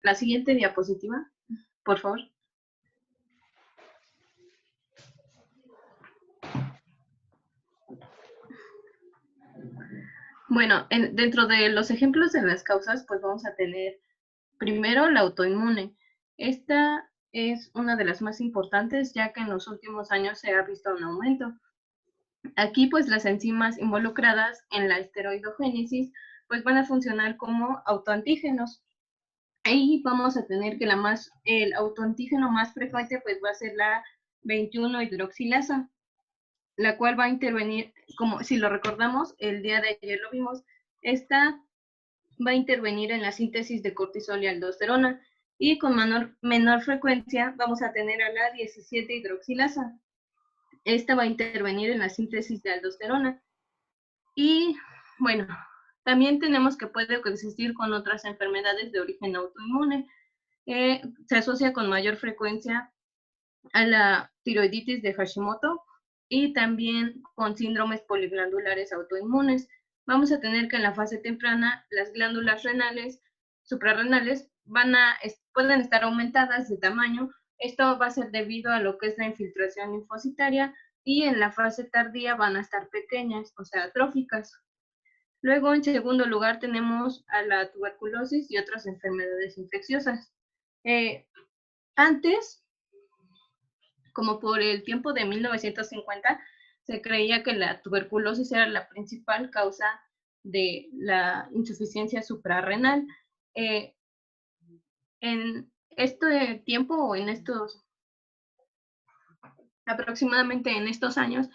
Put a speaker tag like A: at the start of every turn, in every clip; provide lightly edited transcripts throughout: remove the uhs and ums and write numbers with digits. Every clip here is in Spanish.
A: la siguiente diapositiva, por favor. Bueno, dentro de los ejemplos de las causas, pues vamos a tener primero la autoinmune. Esta es una de las más importantes, ya que en los últimos años se ha visto un aumento. Aquí, pues las enzimas involucradas en la esteroidogénesis, pues van a funcionar como autoantígenos. Ahí vamos a tener que el autoantígeno más frecuente, pues va a ser la 21-hidroxilasa, la cual va a intervenir, como si lo recordamos, el día de ayer lo vimos, esta va a intervenir en la síntesis de cortisol y aldosterona, y con menor frecuencia vamos a tener a la 17-hidroxilasa. Esta va a intervenir en la síntesis de aldosterona. Y bueno, también tenemos que puede coexistir con otras enfermedades de origen autoinmune. Se asocia con mayor frecuencia a la tiroiditis de Hashimoto y también con síndromes poliglandulares autoinmunes. Vamos a tener que en la fase temprana las glándulas renales, suprarrenales, pueden estar aumentadas de tamaño. Esto va a ser debido a lo que es la infiltración linfocitaria, y en la fase tardía van a estar pequeñas, o sea, atróficas. Luego, en segundo lugar, tenemos a la tuberculosis y otras enfermedades infecciosas. Antes, como por el tiempo de 1950, se creía que la tuberculosis era la principal causa de la insuficiencia suprarrenal. En este tiempo, o en estos, aproximadamente en estos años,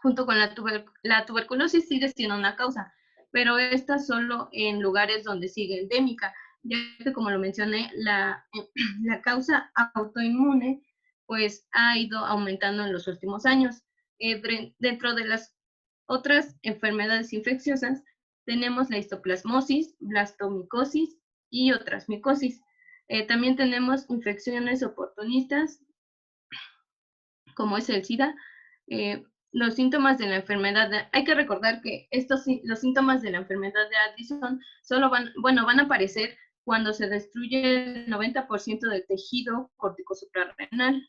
A: junto con la tuberculosis sigue siendo una causa, pero esta solo en lugares donde sigue endémica, ya que, como lo mencioné, la causa autoinmune pues ha ido aumentando en los últimos años. Dentro de las otras enfermedades infecciosas tenemos la histoplasmosis, blastomicosis y otras micosis. También tenemos infecciones oportunistas, como es el SIDA. Los síntomas de la enfermedad, hay que recordar que los síntomas de la enfermedad de Addison van a aparecer cuando se destruye el 90% del tejido corticosuprarrenal.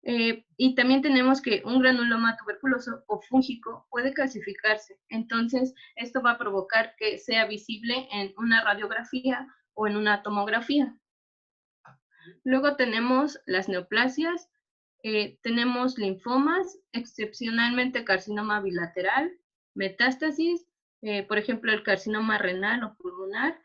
A: Y también tenemos que un granuloma tuberculoso o fúngico puede calcificarse. Entonces, esto va a provocar que sea visible en una radiografía o en una tomografía. Luego tenemos las neoplasias, tenemos linfomas, excepcionalmente carcinoma bilateral, metástasis, por ejemplo, el carcinoma renal o pulmonar,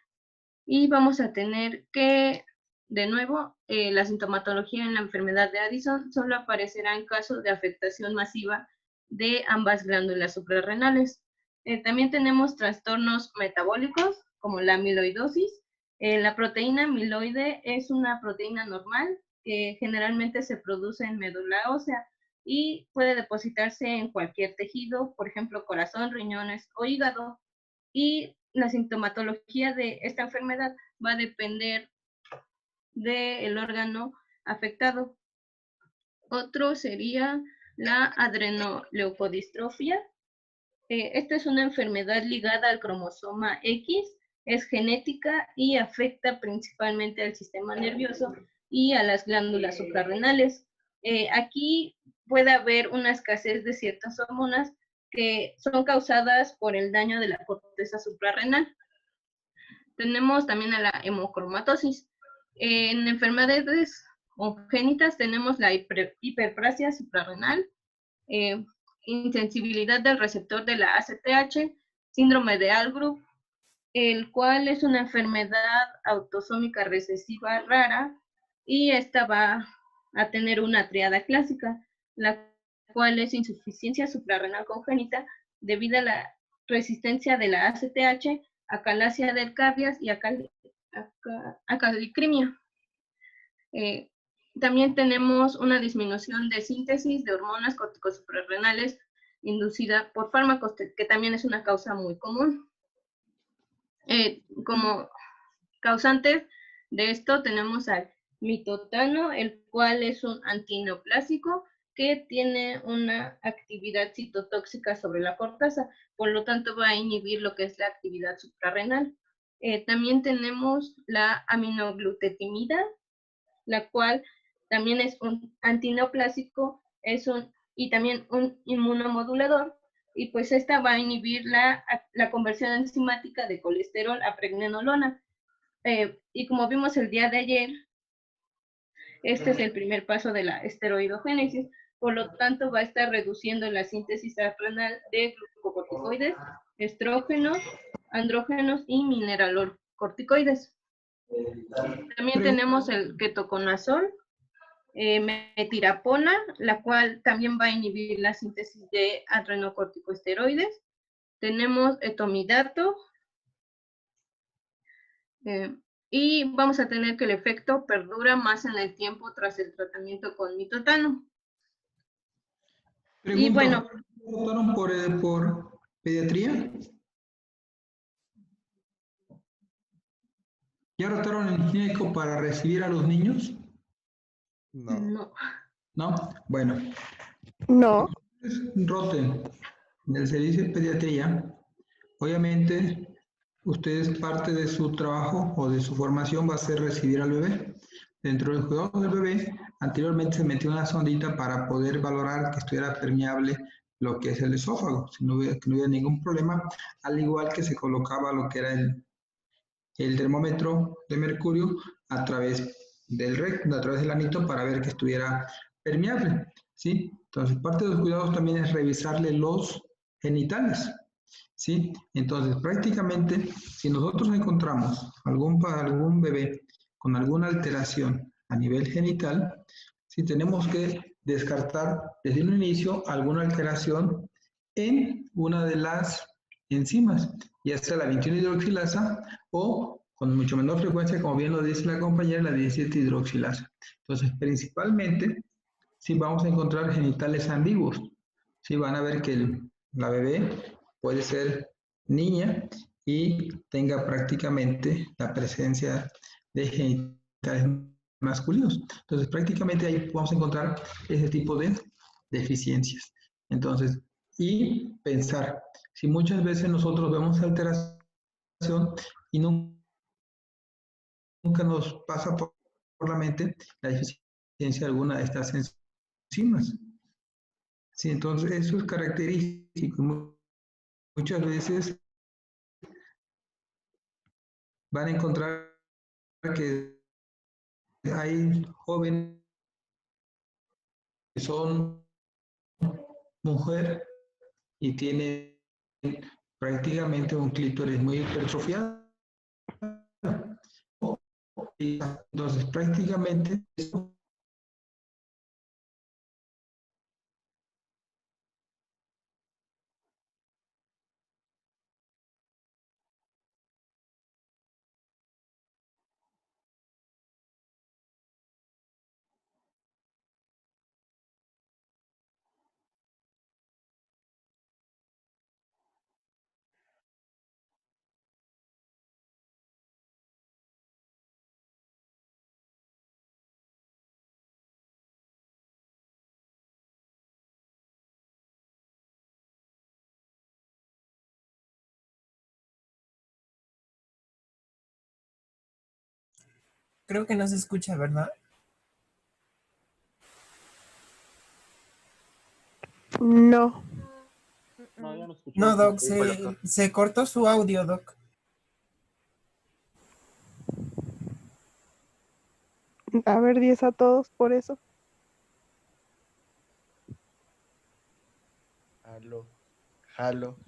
A: y vamos a tener que, de nuevo, la sintomatología en la enfermedad de Addison solo aparecerá en caso de afectación masiva de ambas glándulas suprarrenales. También tenemos trastornos metabólicos, como la amiloidosis. La proteína amiloide es una proteína normal que generalmente se produce en médula ósea y puede depositarse en cualquier tejido, por ejemplo, corazón, riñones o hígado. Y la sintomatología de esta enfermedad va a depender del órgano afectado. Otro sería la adrenoleucodistrofia. Esta es una enfermedad ligada al cromosoma X, es genética y afecta principalmente al sistema nervioso y a las glándulas suprarrenales. Aquí puede haber una escasez de ciertas hormonas que son causadas por el daño de la corteza suprarrenal. Tenemos también a la hemocromatosis. En enfermedades congénitas tenemos la hiperplasia suprarrenal, insensibilidad del receptor de la ACTH, síndrome de Algroup, el cual es una enfermedad autosómica recesiva rara, y esta va a tener una triada clásica, la cual es insuficiencia suprarrenal congénita debido a la resistencia de la ACTH, acalasia del Cavias y acalicrimia. También tenemos una disminución de síntesis de hormonas corticosuprarrenales inducida por fármacos, que también es una causa muy común. Como causantes de esto tenemos al mitotano, el cual es un antineoplásico que tiene una actividad citotóxica sobre la corteza, por lo tanto va a inhibir lo que es la actividad suprarrenal. También tenemos la aminoglutetimida, la cual también es un antineoplásico, y también un inmunomodulador, y pues esta va a inhibir la conversión enzimática de colesterol a pregnenolona. Y como vimos el día de ayer, este es el primer paso de la esteroidogénesis, por lo tanto va a estar reduciendo la síntesis adrenal de glucocorticoides, estrógenos, andrógenos y mineralocorticoides. También tenemos el ketoconazol, metirapona, la cual también va a inhibir la síntesis de adrenocorticosteroides. Tenemos etomidato, y vamos a tener que el efecto perdura más en el tiempo tras el tratamiento con mitotano. Y
B: Pregunta,
A: bueno,
B: ¿votaron por pediatría? ¿Ya rotaron el gineco para recibir a los niños?
A: no.
B: ¿No? Bueno,
C: No,
B: roten en el servicio de pediatría. Obviamente, ustedes parte de su trabajo o de su formación va a ser recibir al bebé. Dentro del cuidado del bebé, anteriormente se metió una sondita para poder valorar que estuviera permeable lo que es el esófago, que no hubiera ningún problema, al igual que se colocaba lo que era el termómetro de mercurio a través del recto, a través del anito para ver que estuviera permeable, ¿sí? Entonces, parte de los cuidados también es revisarle los genitales, ¿sí? Entonces, prácticamente, si nosotros encontramos algún bebé con alguna alteración a nivel genital, sí tenemos que descartar desde un inicio alguna alteración en una de las enzimas, ya sea la 21 hidroxilasa o con mucho menor frecuencia, como bien lo dice la compañera, la 17 hidroxilasa. Entonces, principalmente, si vamos a encontrar genitales ambiguos, si van a ver que la bebé puede ser niña y tenga prácticamente la presencia de genitales masculinos. Entonces, prácticamente ahí vamos a encontrar ese tipo de deficiencias. Entonces, y pensar, si muchas veces nosotros vemos alteración y nunca nos pasa por la mente la deficiencia de alguna de estas enzimas. Sí, entonces eso es característico. Muchas veces van a encontrar que hay jóvenes que son mujer y tienen prácticamente un clítoris muy hipertrofiado. Y entonces prácticamente eso.
D: Creo que no se escucha, ¿verdad?
C: no.
E: No, ya no
D: No,
E: escuchamos
D: Doc,
E: nada.
D: se cortó su audio, Doc.
C: A ver, 10 a todos por eso.
F: Jalo, jalo.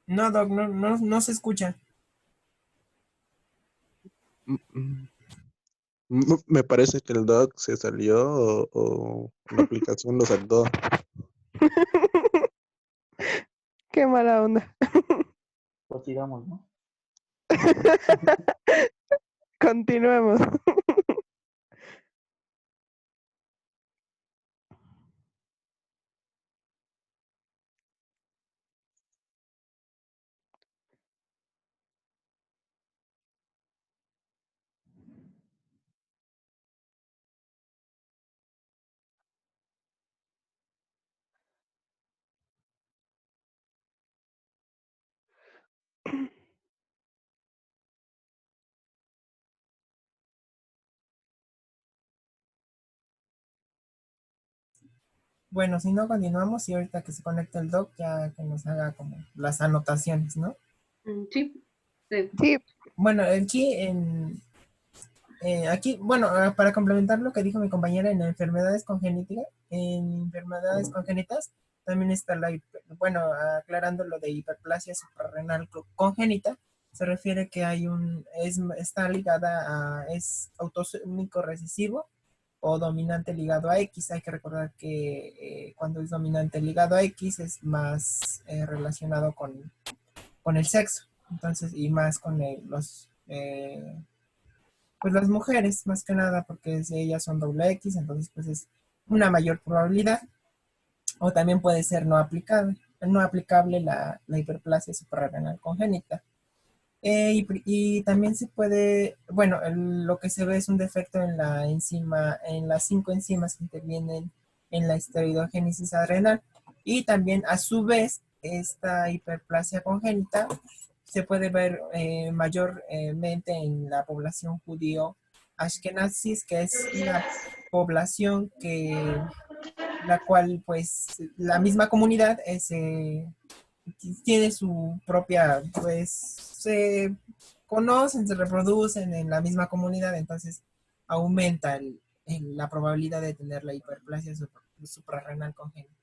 D: No, Doc, no se escucha.
F: Mm, mm. Me parece que el doc se salió o la aplicación lo saltó.
C: Qué mala onda.
E: Pues sigamos, ¿no?
C: Continuemos.
D: Bueno, si no, continuamos y ahorita que se conecte el doc, ya que nos haga como las anotaciones, ¿no?
A: Sí.
C: Sí,
D: Bueno, aquí, bueno, para complementar lo que dijo mi compañera en enfermedades congénitas, también está bueno, aclarando lo de hiperplasia suprarrenal congénita, se refiere que está ligada es autosómico recesivo o dominante ligado a X. Hay que recordar que cuando es dominante ligado a X es más relacionado con el sexo, entonces, y más con pues las mujeres, más que nada, porque si ellas son doble X, entonces pues es una mayor probabilidad, o también puede ser no aplicable la hiperplasia suprarrenal congénita. Y también se puede, bueno, lo que se ve es un defecto en la enzima, en las 5 enzimas que intervienen en la esteroidogénesis adrenal. Y también, a su vez, esta hiperplasia congénita se puede ver mayormente en la población judío ashkenazis, que es una población la cual, pues, la misma comunidad tiene su propia, pues, se conocen, se reproducen en la misma comunidad, entonces aumenta la probabilidad de tener la hiperplasia suprarrenal congénita.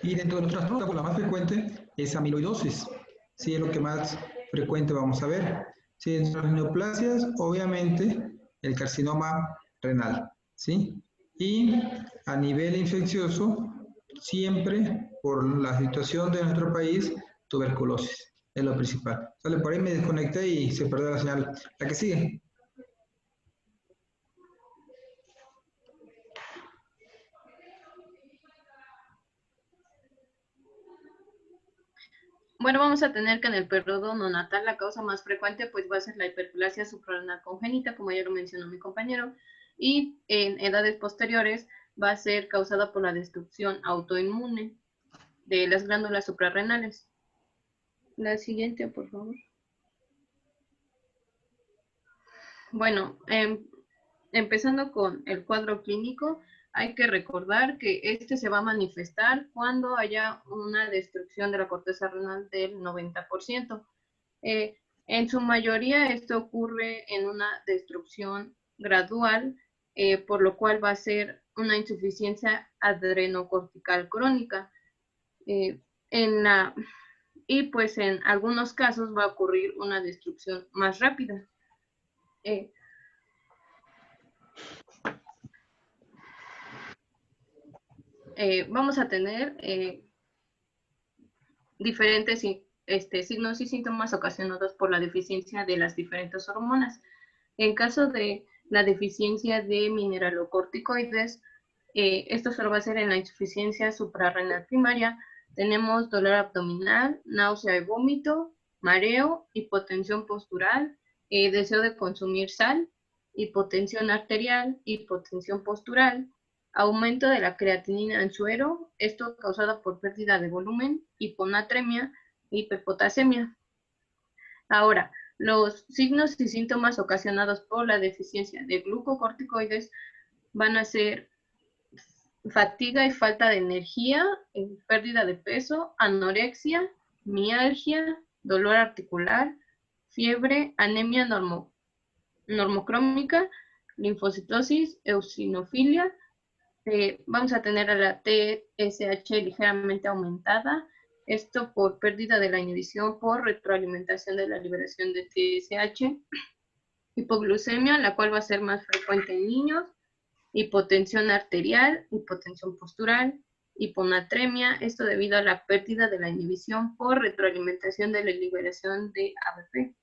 B: Y dentro de los trastornos, pues, la más frecuente es amiloidosis. Sí, es lo que más frecuente vamos a ver. Sí, en las neoplasias, obviamente, el carcinoma renal. ¿Sí? Y a nivel infeccioso, siempre por la situación de nuestro país, tuberculosis es lo principal. Sale, por ahí me desconecté y se perdió la señal. La que sigue.
A: Bueno, vamos a tener que en el periodo neonatal la causa más frecuente pues va a ser la hiperplasia suprarrenal congénita, como ya lo mencionó mi compañero, y en edades posteriores va a ser causada por la destrucción autoinmune de las glándulas suprarrenales. La siguiente, por favor. Bueno, empezando con el cuadro clínico, hay que recordar que este se va a manifestar cuando haya una destrucción de la corteza renal del 90%. En su mayoría esto ocurre en una destrucción gradual, por lo cual va a ser una insuficiencia adrenocortical crónica. Y pues en algunos casos va a ocurrir una destrucción más rápida. Vamos a tener diferentes signos y síntomas ocasionados por la deficiencia de las diferentes hormonas. En caso de la deficiencia de mineralocorticoides, esto solo va a ser en la insuficiencia suprarrenal primaria. Tenemos dolor abdominal, náusea y vómito, mareo, hipotensión postural, deseo de consumir sal, hipotensión arterial, hipotensión postural, aumento de la creatinina en suero, esto causado por pérdida de volumen, hiponatremia, hiperpotasemia. Ahora, los signos y síntomas ocasionados por la deficiencia de glucocorticoides van a ser fatiga y falta de energía, pérdida de peso, anorexia, mialgia, dolor articular, fiebre, anemia normocrómica, linfocitosis, eosinofilia. Vamos a tener a la TSH ligeramente aumentada, esto por pérdida de la inhibición por retroalimentación de la liberación de TSH, hipoglucemia, la cual va a ser más frecuente en niños, hipotensión arterial, hipotensión postural, hiponatremia, esto debido a la pérdida de la inhibición por retroalimentación de la liberación de ABP,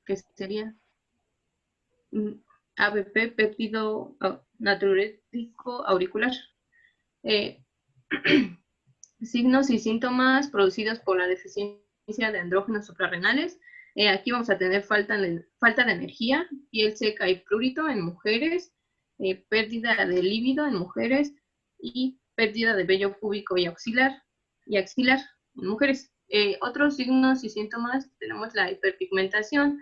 A: que sería ABP, péptido natriurético auricular. Signos y síntomas producidos por la deficiencia de andrógenos suprarrenales. Aquí vamos a tener falta de energía, piel seca y prurito en mujeres, pérdida de líbido en mujeres y pérdida de vello púbico y axilar en mujeres. Otros signos y síntomas tenemos la hiperpigmentación,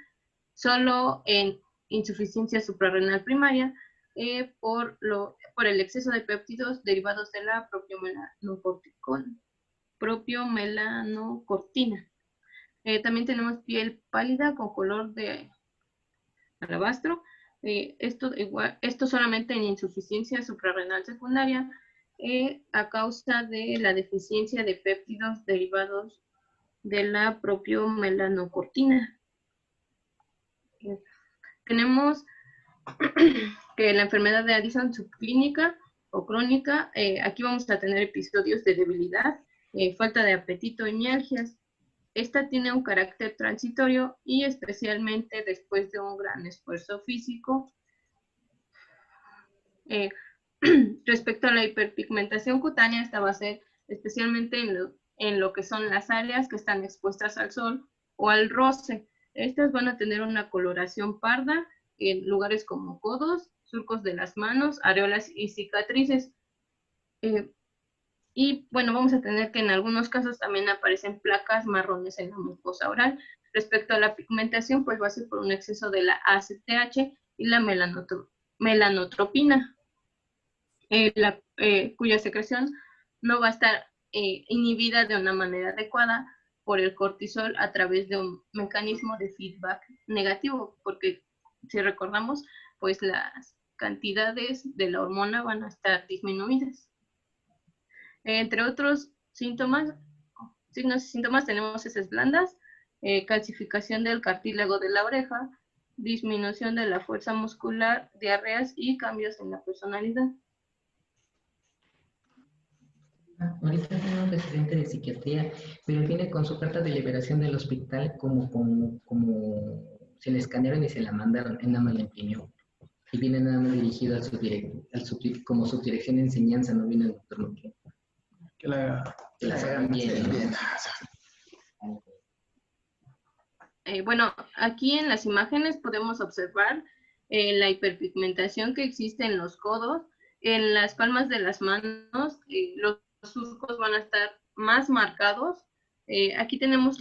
A: solo en insuficiencia suprarrenal primaria, por el exceso de péptidos derivados de la propio también tenemos piel pálida con color de alabastro. Esto solamente en insuficiencia suprarrenal secundaria a causa de la deficiencia de péptidos derivados de la propiomelanocortina. Tenemos que la enfermedad de Addison subclínica o crónica, aquí vamos a tener episodios de debilidad, falta de apetito y mialgias. Esta tiene un carácter transitorio y especialmente después de un gran esfuerzo físico. Respecto a la hiperpigmentación cutánea, esta va a ser especialmente en lo que son las áreas que están expuestas al sol o al roce. Estas van a tener una coloración parda en lugares como codos, surcos de las manos, areolas y cicatrices. Y bueno, vamos a tener que en algunos casos también aparecen placas marrones en la mucosa oral. Respecto a la pigmentación, pues va a ser por un exceso de la ACTH y la melanotropina, cuya secreción no va a estar inhibida de una manera adecuada por el cortisol a través de un mecanismo de feedback negativo, porque si recordamos, pues las cantidades de la hormona van a estar disminuidas. Entre otros signos y síntomas tenemos heces blandas, calcificación del cartílago de la oreja, disminución de la fuerza muscular, diarreas y cambios en la personalidad.
G: Ahorita tengo un residente de psiquiatría, pero viene con su carta de liberación del hospital como se le escanearon y se la mandaron, él nada más la imprimió. Y viene nada más dirigido como subdirección de enseñanza, no viene el doctor Montiel.
B: Que la
G: hagan bien.
A: Bueno, aquí en las imágenes podemos observar la hiperpigmentación que existe en los codos, en las palmas de las manos, los surcos van a estar más marcados. Aquí tenemos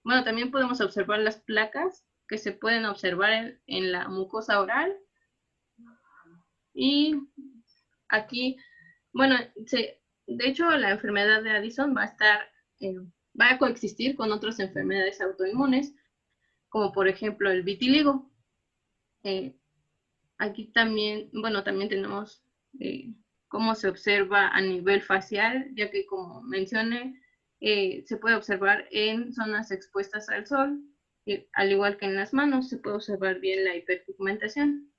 A: bueno, también podemos observar las placas que se pueden observar en la mucosa oral. Y aquí, bueno, de hecho la enfermedad de Addison va a coexistir con otras enfermedades autoinmunes, como por ejemplo el vitíligo. Aquí también, bueno, también tenemos cómo se observa a nivel facial, ya que como mencioné, se puede observar en zonas expuestas al sol, al igual que en las manos, se puede observar bien la hiperpigmentación.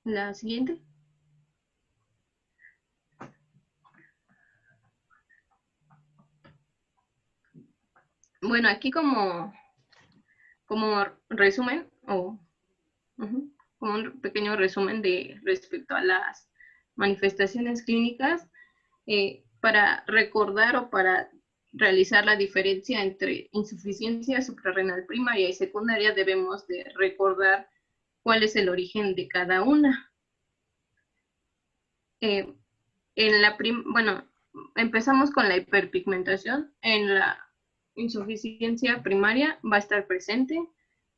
A: La siguiente. Bueno, aquí como resumen, como un pequeño resumen respecto a las manifestaciones clínicas, para recordar o para realizar la diferencia entre insuficiencia suprarrenal primaria y secundaria, debemos de recordar cuál es el origen de cada una. Bueno, empezamos con la hiperpigmentación. En la insuficiencia primaria va a estar presente,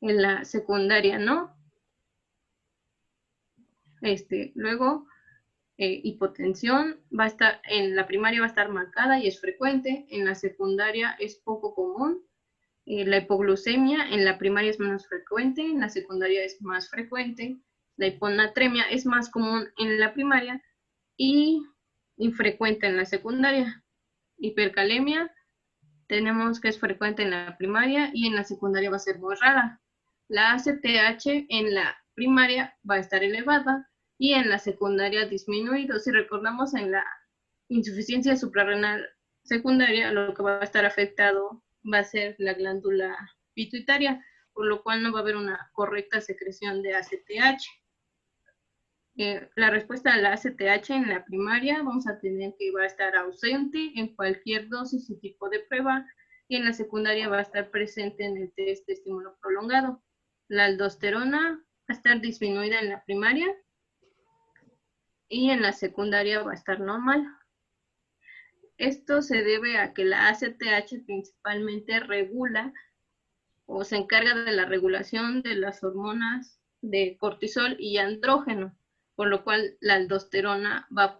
A: en la secundaria no. Luego, hipotensión va a estar, en la primaria va a estar marcada y es frecuente, en la secundaria es poco común. La hipoglucemia en la primaria es menos frecuente, en la secundaria es más frecuente. La hiponatremia es más común en la primaria y infrecuente en la secundaria. Hipercalemia tenemos que es frecuente en la primaria y en la secundaria va a ser muy rara. La ACTH en la primaria va a estar elevada y en la secundaria disminuido. Si recordamos, en la insuficiencia suprarrenal secundaria lo que va a estar afectado va a ser la glándula pituitaria, por lo cual no va a haber una correcta secreción de ACTH. La respuesta a la ACTH en la primaria vamos a tener que va a estar ausente en cualquier dosis y tipo de prueba, y en la secundaria va a estar presente en el test de estímulo prolongado. La aldosterona va a estar disminuida en la primaria y en la secundaria va a estar normal. Esto se debe a que la ACTH principalmente regula o se encarga de la regulación de las hormonas de cortisol y andrógeno, por lo cual la aldosterona va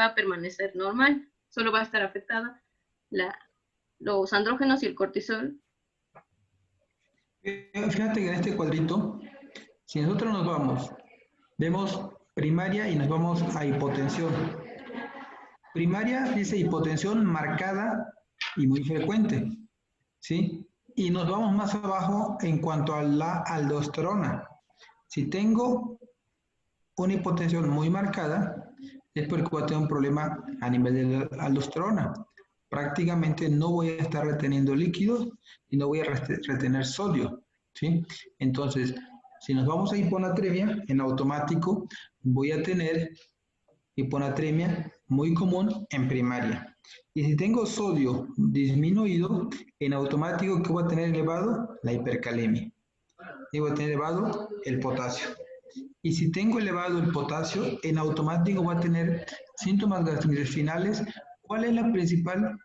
A: a permanecer normal. Solo va a estar afectada los andrógenos y el cortisol.
B: Fíjate que en este cuadrito, si nosotros nos vamos, vemos primaria y nos vamos a hipotensión. Primaria dice hipotensión marcada y muy frecuente, ¿sí? Y nos vamos más abajo en cuanto a la aldosterona. Si tengo una hipotensión muy marcada, es porque voy a tener un problema a nivel de la aldosterona. Prácticamente no voy a estar reteniendo líquidos y no voy a retener sodio, ¿sí? Entonces, si nos vamos a hiponatremia, en automático voy a tener hiponatremia muy común en primaria. Y si tengo sodio disminuido, en automático, ¿qué voy a tener elevado? La hipercalemia. Y voy a tener elevado el potasio. Y si tengo elevado el potasio, en automático voy a tener síntomas gastrointestinales. ¿Cuál es la principal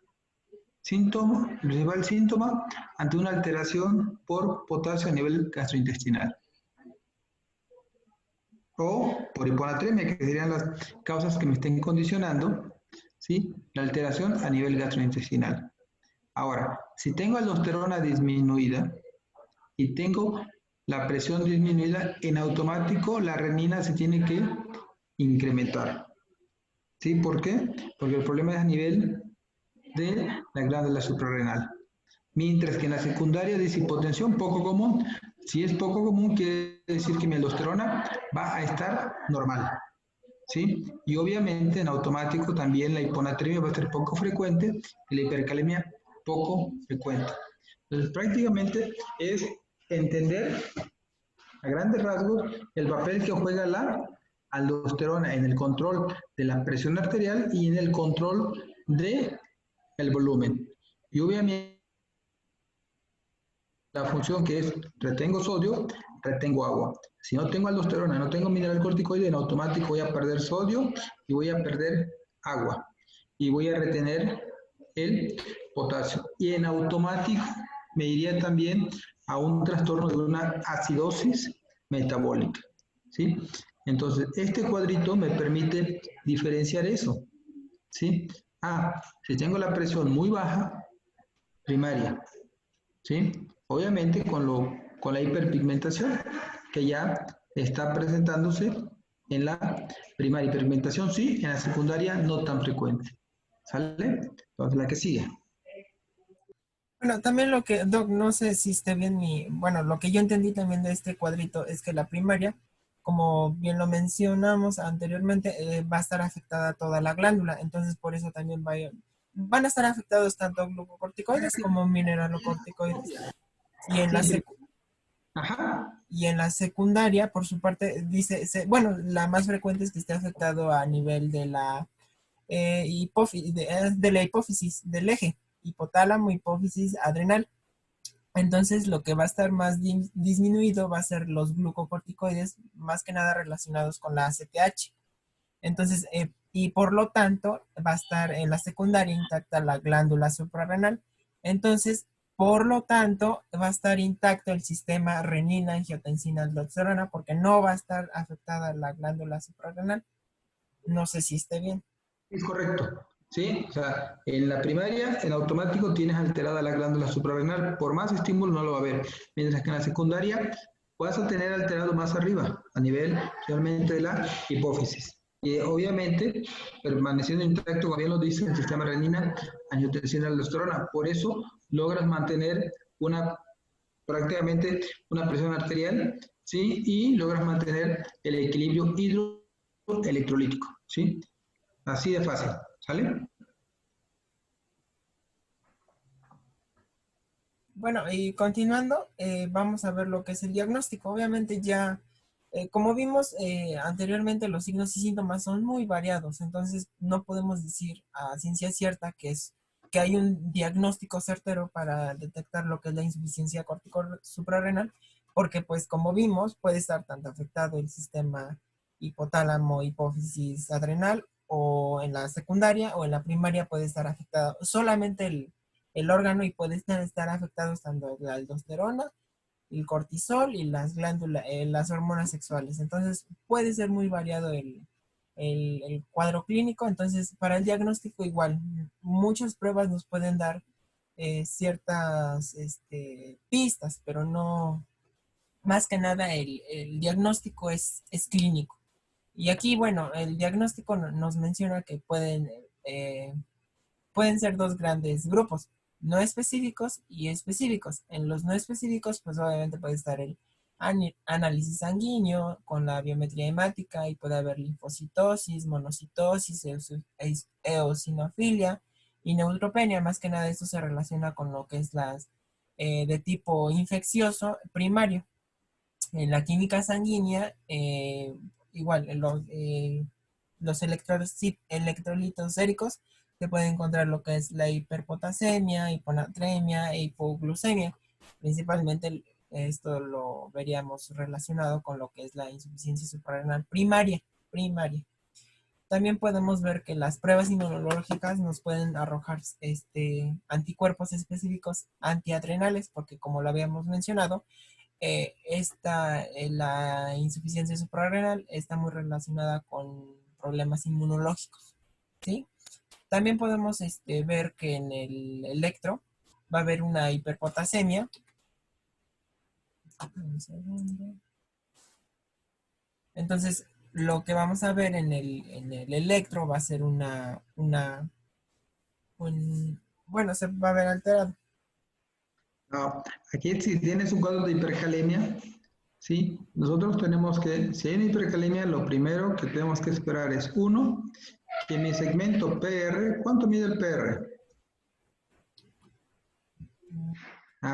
B: síntoma? El principal síntoma ante una alteración por potasio a nivel gastrointestinal. O por hiponatremia, que serían las causas que me estén condicionando, ¿sí? La alteración a nivel gastrointestinal. Ahora, si tengo aldosterona disminuida y tengo la presión disminuida, en automático la renina se tiene que incrementar. ¿Sí? ¿Por qué? Porque el problema es a nivel de la glándula suprarrenal. Mientras que en la secundaria dice hipotensión poco común. Si es poco común, quiere decir que mi aldosterona va a estar normal, ¿sí? Y obviamente en automático también la hiponatremia va a ser poco frecuente y la hipercalemia poco frecuente. Entonces prácticamente es entender a grandes rasgos el papel que juega la aldosterona en el control de la presión arterial y en el control del volumen. Y obviamente la función que es retengo sodio, retengo agua. Si no tengo aldosterona, no tengo mineral corticoide, en automático voy a perder sodio y voy a perder agua. Y voy a retener el potasio. Y en automático me iría también a un trastorno de una acidosis metabólica, ¿sí? Entonces, este cuadrito me permite diferenciar eso, ¿sí? Si tengo la presión muy baja, primaria, ¿sí? Obviamente con la hiperpigmentación que ya está presentándose en la primaria. Hiperpigmentación sí, en la secundaria no tan frecuente. ¿Sale? Entonces la que sigue.
D: Bueno, también lo que, Doc, no sé si esté bien bueno, lo que yo entendí también de este cuadrito es que la primaria, como bien lo mencionamos anteriormente, va a estar afectada toda la glándula, entonces por eso también van a estar afectados tanto glucocorticoides como mineralocorticoides. Y en la y en la secundaria, por su parte, dice, bueno, la más frecuente es que esté afectado a nivel de la hipófisis, del eje, hipotálamo, hipófisis, adrenal. Entonces, lo que va a estar más disminuido va a ser los glucocorticoides, más que nada relacionados con la ACTH. Entonces, y por lo tanto, va a estar en la secundaria intacta la glándula suprarrenal. Entonces, por lo tanto, va a estar intacto el sistema renina, angiotensina, aldosterona, porque no va a estar afectada la glándula suprarrenal. No sé si esté bien.
B: Es correcto, ¿sí? O sea, en la primaria, en automático tienes alterada la glándula suprarrenal, por más estímulo no lo va a haber, mientras que en la secundaria vas a tener alterado más arriba, a nivel realmente de la hipófisis. Y obviamente, permaneciendo intacto, como bien lo dice el sistema renina, angiotensina, aldosterona, por eso logras mantener prácticamente una presión arterial, ¿sí? Y logras mantener el equilibrio hidroelectrolítico, ¿sí? Así de fácil, ¿sale?
D: Bueno, y continuando, vamos a ver lo que es el diagnóstico. Obviamente ya, como vimos anteriormente, los signos y síntomas son muy variados, entonces no podemos decir a ciencia cierta que hay un diagnóstico certero para detectar lo que es la insuficiencia cortical suprarrenal, porque pues como vimos puede estar tanto afectado el sistema hipotálamo, hipófisis adrenal, o en la secundaria o en la primaria puede estar afectado solamente el órgano y puede estar afectado tanto la aldosterona el cortisol y las glándulas, las hormonas sexuales. Entonces puede ser muy variado el cuadro clínico. Entonces para el diagnóstico igual, muchas pruebas nos pueden dar ciertas pistas, pero no, más que nada el diagnóstico es clínico. Y aquí, bueno, el diagnóstico nos menciona que pueden ser dos grandes grupos, no específicos y específicos. En los no específicos, pues obviamente puede estar el análisis sanguíneo con la biometría hemática y puede haber linfocitosis, monocitosis, eosinofilia y neutropenia. Más que nada esto se relaciona con lo que es las de tipo infeccioso primario. En la química sanguínea, igual, los electrolitos séricos se puede encontrar lo que es la hiperpotasemia, hiponatremia e hipoglucemia. Principalmente esto lo veríamos relacionado con lo que es la insuficiencia suprarrenal primaria. También podemos ver que las pruebas inmunológicas nos pueden arrojar anticuerpos específicos antiadrenales, porque como lo habíamos mencionado, la insuficiencia suprarrenal está muy relacionada con problemas inmunológicos, ¿sí? También podemos ver que en el electro va a haber una hiperpotasemia. Un segundo. Entonces, lo que vamos a ver en el electro va a ser bueno, se va a ver alterado.
B: No, aquí si tienes un cuadro de hipercalemia, ¿sí? Nosotros tenemos que, si hay una hipercalemia, lo primero que tenemos que esperar es, uno, que en mi segmento PR, ¿cuánto mide el PR?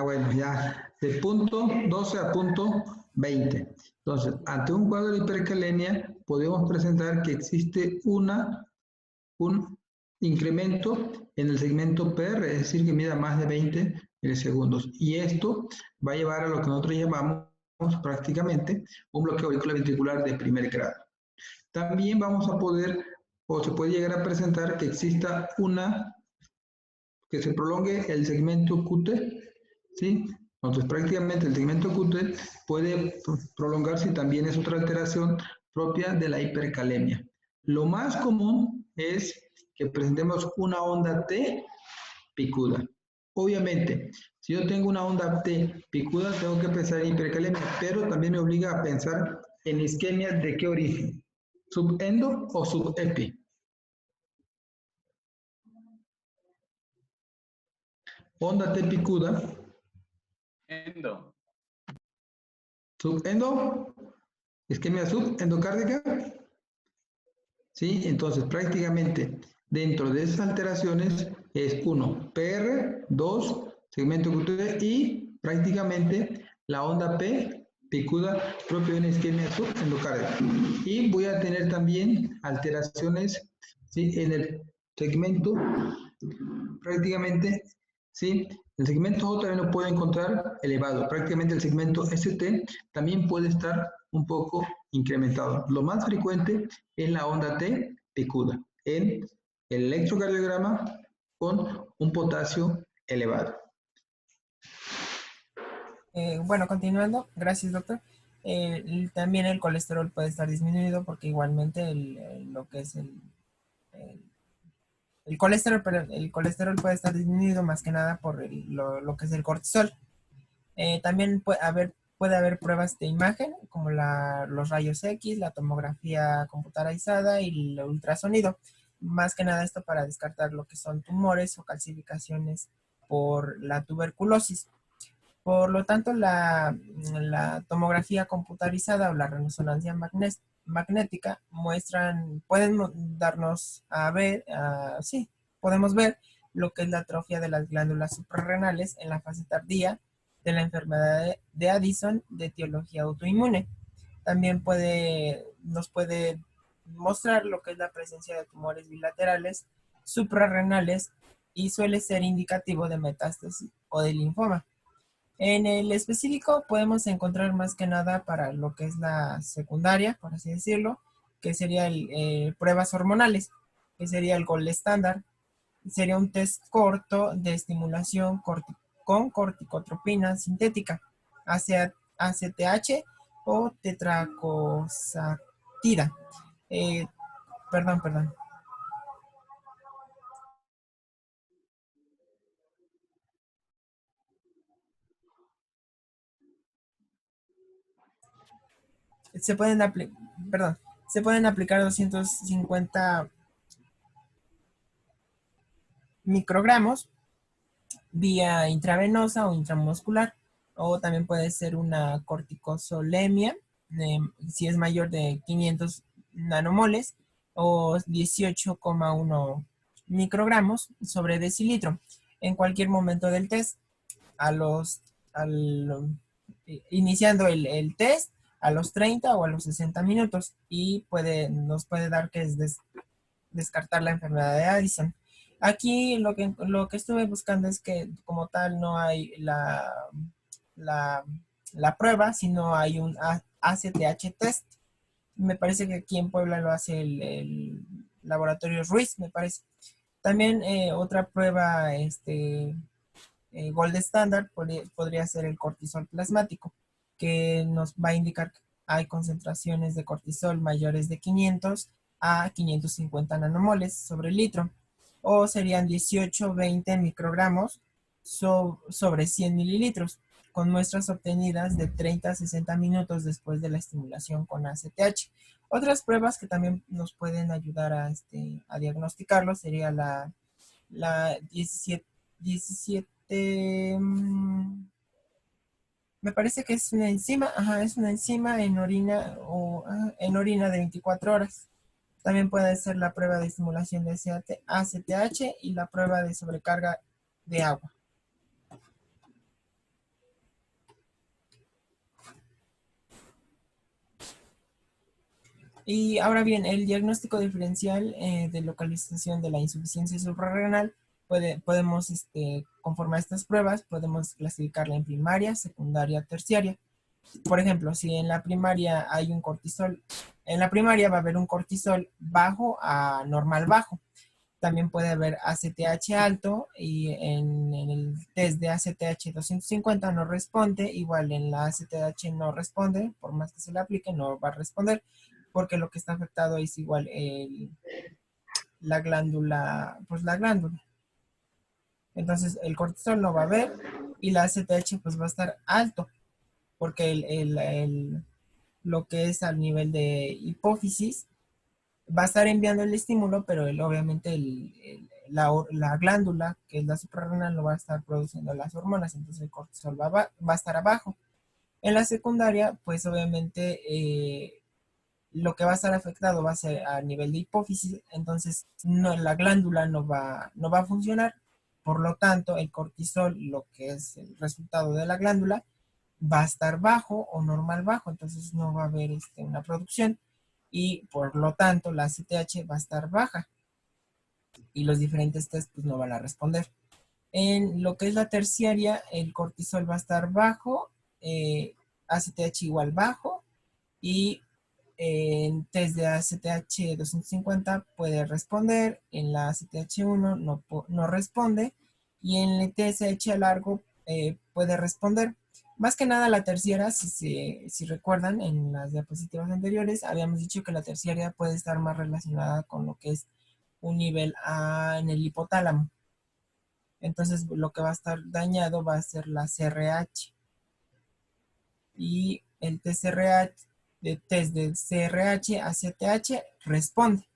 B: Bueno, ya, de punto 12 a punto 20. Entonces, ante un cuadro de hipercalemia, podemos presentar que existe un incremento en el segmento PR, es decir, que mida más de 20 milisegundos. Y esto va a llevar a lo que nosotros llamamos prácticamente un bloqueo auriculoventricular de primer grado. También vamos a poder, o se puede llegar a presentar que exista que se prolongue el segmento QT, ¿sí? Entonces, prácticamente el segmento QT puede prolongarse y también es otra alteración propia de la hipercalemia. Lo más común es que presentemos una onda T picuda. Obviamente, si yo tengo una onda T picuda, tengo que pensar en hipercalemia, pero también me obliga a pensar en isquemia de qué origen, subendo o subepi. Onda T picuda.
E: Endo.
B: Subendo, isquemia subendocárdica. ¿Sí? Entonces, prácticamente dentro de esas alteraciones es 1, PR, 2, segmento QT y prácticamente la onda P picuda propia de una isquemia subendocárdica. Y voy a tener también alteraciones, ¿sí? En el segmento, prácticamente, ¿sí? El segmento J también lo puedo encontrar elevado. Prácticamente el segmento ST también puede estar un poco incrementado. Lo más frecuente es la onda T picuda en el electrocardiograma con un potasio elevado.
D: Bueno, continuando, gracias doctor. También el colesterol puede estar disminuido porque igualmente lo que es el colesterol, pero el colesterol puede estar disminuido más que nada por lo que es el cortisol. También puede haber pruebas de imagen como los rayos X, la tomografía computarizada y el ultrasonido. Más que nada esto para descartar lo que son tumores o calcificaciones por la tuberculosis. Por lo tanto, la tomografía computarizada o la resonancia magnética pueden darnos a ver, podemos ver lo que es la atrofia de las glándulas suprarrenales en la fase tardía de la enfermedad de Addison de etiología autoinmune. También nos puede mostrar lo que es la presencia de tumores bilaterales suprarrenales y suele ser indicativo de metástasis o de linfoma. En el específico podemos encontrar más que nada para lo que es la secundaria, por así decirlo, que sería pruebas hormonales, que sería el gold estándar. Sería un test corto de estimulación con corticotropina sintética. ACTH o tetracosatida. Perdón. Se pueden aplicar 250 microgramos vía intravenosa o intramuscular, o también puede ser una corticosolemia, si es mayor de 500 nanomoles o 18,1 microgramos sobre decilitro en cualquier momento del test, iniciando el test a los 30 o a los 60 minutos, y nos puede dar que es descartar la enfermedad de Addison. Aquí lo que estuve buscando es que como tal no hay la prueba, sino hay un ACTH test. Me parece que aquí en Puebla lo hace el laboratorio Ruiz, me parece. También otra prueba gold standard podría ser el cortisol plasmático, que nos va a indicar que hay concentraciones de cortisol mayores de 500 a 550 nanomoles sobre litro, o serían 18-20 microgramos sobre 100 mililitros, con muestras obtenidas de 30 a 60 minutos después de la estimulación con ACTH. Otras pruebas que también nos pueden ayudar a diagnosticarlo sería la 17, me parece que es una enzima, en orina en orina de 24 horas. También puede ser la prueba de estimulación de ACTH y la prueba de sobrecarga de agua. Y ahora bien, el diagnóstico diferencial de localización de la insuficiencia suprarrenal, podemos, conforme a estas pruebas, podemos clasificarla en primaria, secundaria, terciaria. Por ejemplo, si en la primaria hay un cortisol, en la primaria va a haber un cortisol bajo a normal bajo. También puede haber ACTH alto, y en el test de ACTH 250 no responde, igual en la ACTH no responde, por más que se le aplique no va a responder, porque lo que está afectado es igual la glándula. Entonces el cortisol no va a haber y la ACTH pues va a estar alto, porque lo que es al nivel de hipófisis va a estar enviando el estímulo, pero obviamente la glándula, que es la suprarrenal, no va a estar produciendo las hormonas, entonces el cortisol va a estar abajo. En la secundaria, pues obviamente lo que va a estar afectado va a ser a nivel de hipófisis, entonces la glándula no va a funcionar, por lo tanto el cortisol, lo que es el resultado de la glándula, va a estar bajo o normal bajo, entonces no va a haber una producción, y por lo tanto la ACTH va a estar baja y los diferentes test pues no van a responder. En lo que es la terciaria, el cortisol va a estar bajo, ACTH igual bajo, y en test de ACTH 250 puede responder, en la ACTH1 no responde, y en el TSH largo puede responder. Más que nada la terciaria, si recuerdan, en las diapositivas anteriores habíamos dicho que la terciaria puede estar más relacionada con lo que es un nivel A en el hipotálamo. Entonces lo que va a estar dañado va a ser la CRH. Y el test de CRH a CTH responde.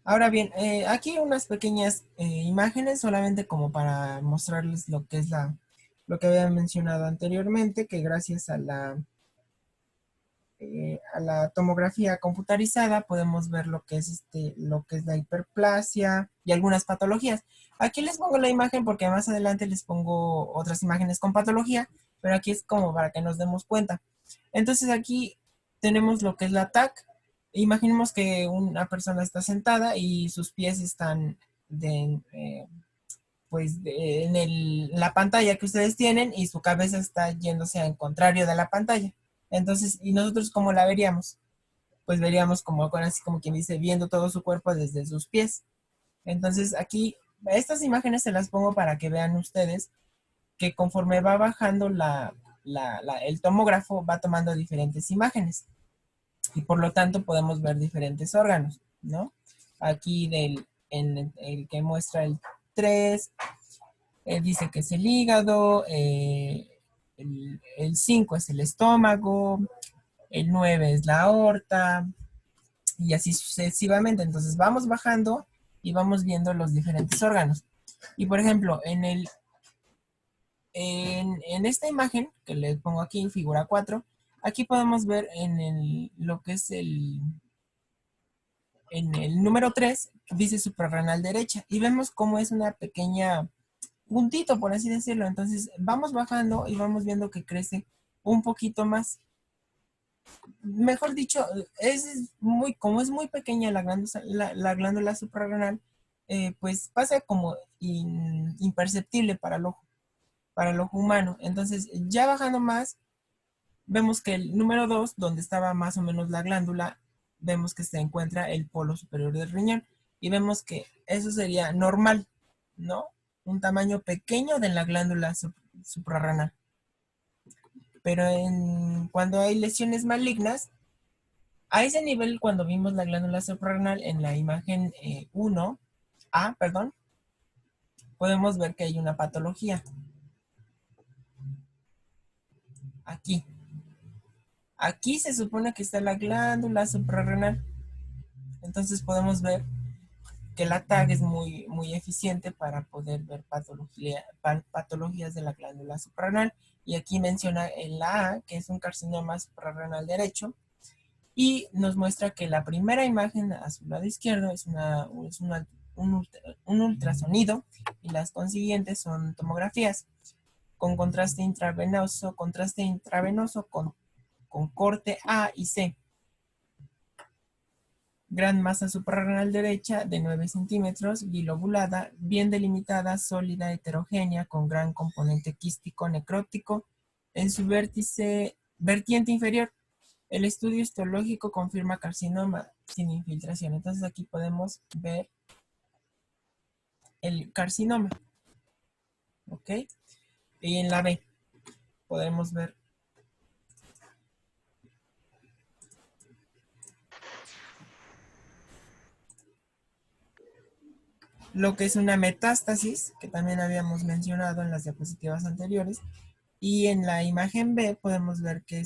D: Ahora bien, aquí unas pequeñas imágenes solamente como para mostrarles lo que es lo que había mencionado anteriormente, que gracias a la tomografía computarizada podemos ver lo que es la hiperplasia y algunas patologías. Aquí les pongo la imagen porque más adelante les pongo otras imágenes con patología, pero aquí es como para que nos demos cuenta. Entonces aquí tenemos lo que es la TAC. Imaginemos que una persona está sentada y sus pies están en la pantalla que ustedes tienen, y su cabeza está yéndose en contrario de la pantalla. Entonces, ¿y nosotros cómo la veríamos? Pues veríamos así como quien dice, viendo todo su cuerpo desde sus pies. Entonces aquí estas imágenes se las pongo para que vean ustedes que conforme va bajando el tomógrafo va tomando diferentes imágenes y por lo tanto podemos ver diferentes órganos, ¿no? Aquí en el que muestra el 3, dice que es el hígado, el 5 es el estómago, el 9 es la aorta y así sucesivamente. Entonces vamos bajando y vamos viendo los diferentes órganos. Y por ejemplo, en esta imagen que les pongo aquí, figura 4, aquí podemos ver lo que es en el número 3, dice suprarrenal derecha, y vemos cómo es una pequeña puntito, por así decirlo. Entonces vamos bajando y vamos viendo que crece un poquito más. Mejor dicho, como es muy pequeña la glándula suprarrenal, pues pasa como imperceptible para el ojo humano. Entonces, ya bajando más, vemos que el número 2, donde estaba más o menos la glándula, vemos que se encuentra el polo superior del riñón. Y vemos que eso sería normal, ¿no? Un tamaño pequeño de la glándula suprarrenal. Pero cuando hay lesiones malignas, a ese nivel, cuando vimos la glándula suprarrenal en la imagen 1A, podemos ver que hay una patología. Aquí. Aquí se supone que está la glándula suprarrenal. Entonces podemos ver que la TAG es muy, muy eficiente para poder ver patologías de la glándula suprarrenal. Y aquí menciona el A, que es un carcinoma suprarrenal derecho. Y nos muestra que la primera imagen a su lado izquierdo es un ultrasonido y las consiguientes son tomografías con contraste intravenoso con corte A y C. Gran masa suprarrenal derecha de 9 centímetros, bilobulada, bien delimitada, sólida, heterogénea, con gran componente quístico necrótico en su vertiente inferior. El estudio histológico confirma carcinoma sin infiltración. Entonces aquí podemos ver el carcinoma. ¿Ok? Y en la B podemos ver lo que es una metástasis, que también habíamos mencionado en las diapositivas anteriores. Y en la imagen B podemos ver que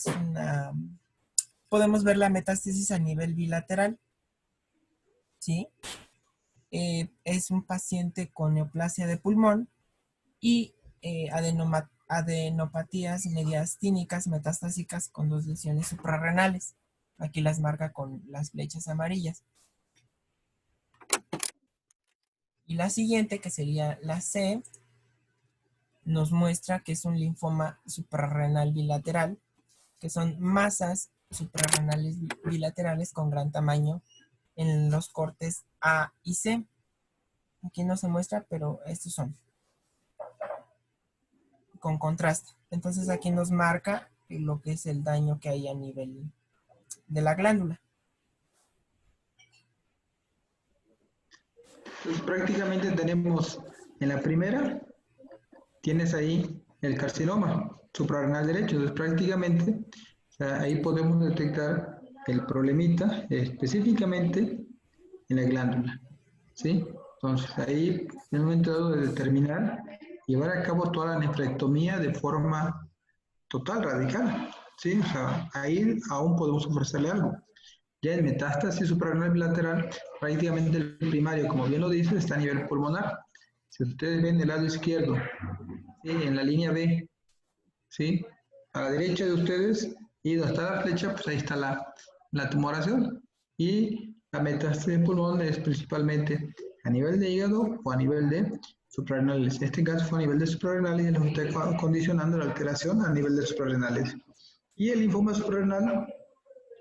D: podemos ver la metástasis a nivel bilateral. ¿Sí? Es un paciente con neoplasia de pulmón y adenopatías mediastínicas metastásicas con 2 lesiones suprarrenales. Aquí las marca con las flechas amarillas. Y la siguiente, que sería la C, nos muestra que es un linfoma suprarrenal bilateral, que son masas suprarrenales bilaterales con gran tamaño en los cortes A y C. Aquí no se muestra, pero estos son con contraste. Entonces aquí nos marca lo que es el daño que hay a nivel de la glándula.
B: Entonces prácticamente tenemos en la primera, tienes ahí el carcinoma suprarrenal derecho. Entonces prácticamente ahí podemos detectar el problemita específicamente en la glándula. ¿Sí? Entonces ahí en un momento dado de determinar, llevar a cabo toda la nefrectomía de forma total, radical. ¿Sí? O sea, ahí aún podemos ofrecerle algo. Ya en metástasis suprarrenal bilateral, prácticamente el primario, como bien lo dice, está a nivel pulmonar. Si ustedes ven el lado izquierdo, ¿sí? En la línea B, ¿sí? A la derecha de ustedes, y donde está la flecha, pues ahí está la tumoración. Y la metástasis de pulmón es principalmente a nivel de hígado o a nivel de suprarrenales. En este caso fue a nivel de suprarrenales y nos está condicionando la alteración a nivel de suprarrenales. Y el linfoma suprarrenal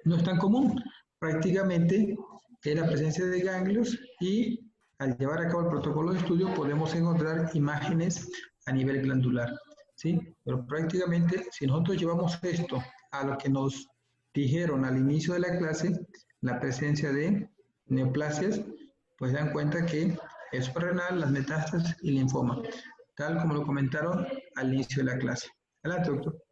B: no es tan común. Prácticamente es la presencia de ganglios y al llevar a cabo el protocolo de estudio podemos encontrar imágenes a nivel glandular, ¿sí? Pero prácticamente si nosotros llevamos esto a lo que nos dijeron al inicio de la clase, la presencia de neoplasias, pues dan cuenta que el suprarrenal, las metástasis y linfoma, tal como lo comentaron al inicio de la clase. Adelante, doctor.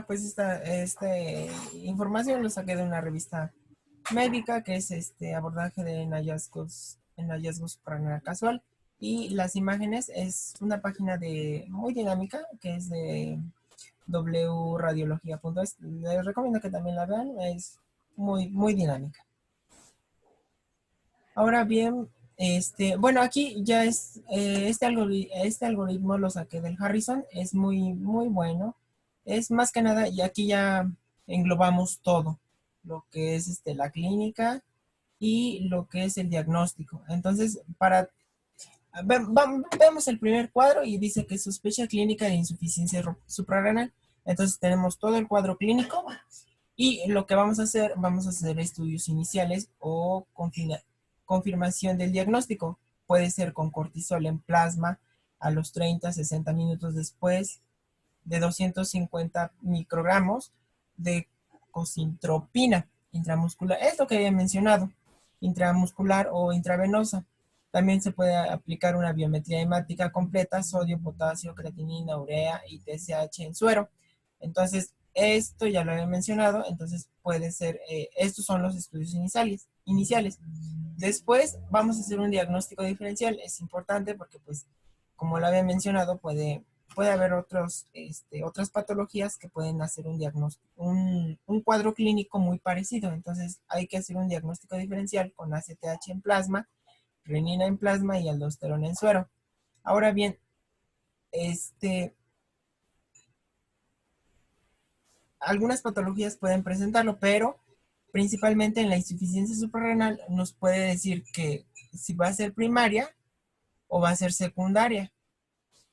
D: Pues esta información lo saqué de una revista médica que es abordaje en hallazgos suprarrenal casual, y las imágenes es una página muy dinámica que es de wradiología.es. Les recomiendo que también la vean, es muy dinámica. Ahora bien, bueno, aquí ya es este algoritmo lo saqué del Harrison, es muy bueno. Es más que nada, y aquí ya englobamos todo, lo que es la clínica y lo que es el diagnóstico. Entonces, vemos el primer cuadro y dice que sospecha clínica de insuficiencia suprarrenal. Entonces tenemos todo el cuadro clínico y lo que vamos a hacer estudios iniciales o confirmación del diagnóstico. Puede ser con cortisol en plasma a los 30-60 minutos después, de 250 microgramos de cosintropina intramuscular. Es lo que había mencionado, intramuscular o intravenosa. También se puede aplicar una biometría hemática completa, sodio, potasio, creatinina, urea y TSH en suero. Entonces, esto ya lo había mencionado, entonces puede ser, estos son los estudios iniciales. Después vamos a hacer un diagnóstico diferencial. Es importante porque, pues, como lo había mencionado, puede haber otras patologías que pueden hacer un diagnóstico, un cuadro clínico muy parecido. Entonces hay que hacer un diagnóstico diferencial con ACTH en plasma, renina en plasma y aldosterona en suero. Ahora bien, algunas patologías pueden presentarlo, pero principalmente en la insuficiencia suprarrenal nos puede decir que si va a ser primaria o va a ser secundaria.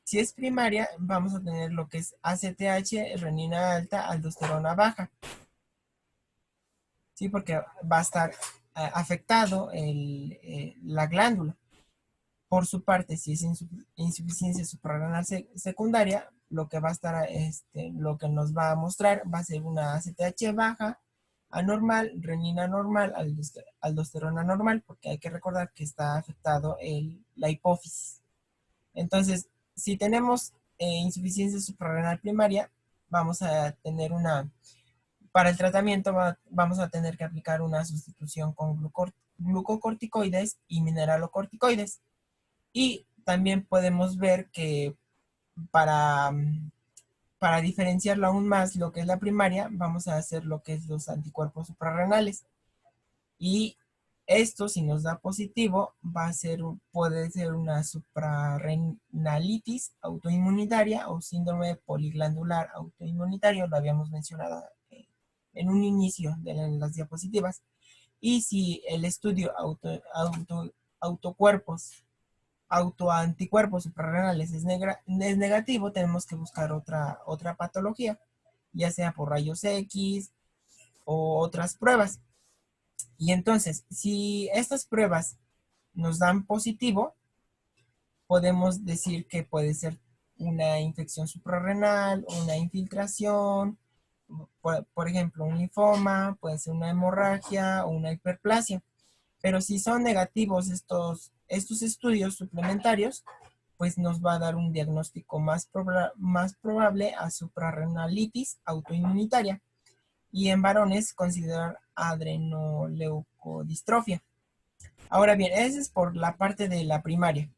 D: Si es primaria, vamos a tener lo que es ACTH, renina alta, aldosterona baja. Sí, porque va a estar afectado la glándula. Por su parte, si es insuficiencia suprarrenal secundaria, lo que va a estar, lo que nos va a mostrar va a ser una ACTH baja, anormal, renina normal, aldosterona normal, porque hay que recordar que está afectado la hipófisis. Entonces, si tenemos insuficiencia suprarrenal primaria, vamos a tener para el tratamiento vamos a tener que aplicar una sustitución con glucocorticoides y mineralocorticoides. Y también podemos ver que para diferenciarlo aún más lo que es la primaria, vamos a hacer lo que es los anticuerpos suprarrenales. Y esto, si nos da positivo, puede ser una suprarrenalitis autoinmunitaria o síndrome poliglandular autoinmunitario, lo habíamos mencionado en un inicio de las diapositivas. Y si el estudio autoanticuerpos suprarrenales es negativo, tenemos que buscar otra patología, ya sea por rayos X o otras pruebas. Y entonces, si estas pruebas nos dan positivo, podemos decir que puede ser una infección suprarrenal, una infiltración, por ejemplo, un linfoma, puede ser una hemorragia o una hiperplasia. Pero si son negativos estos estudios suplementarios, pues nos va a dar un diagnóstico más probable a suprarrenalitis autoinmunitaria. Y en varones considerar adrenoleucodistrofia. Ahora bien, ese es por la parte de la primaria,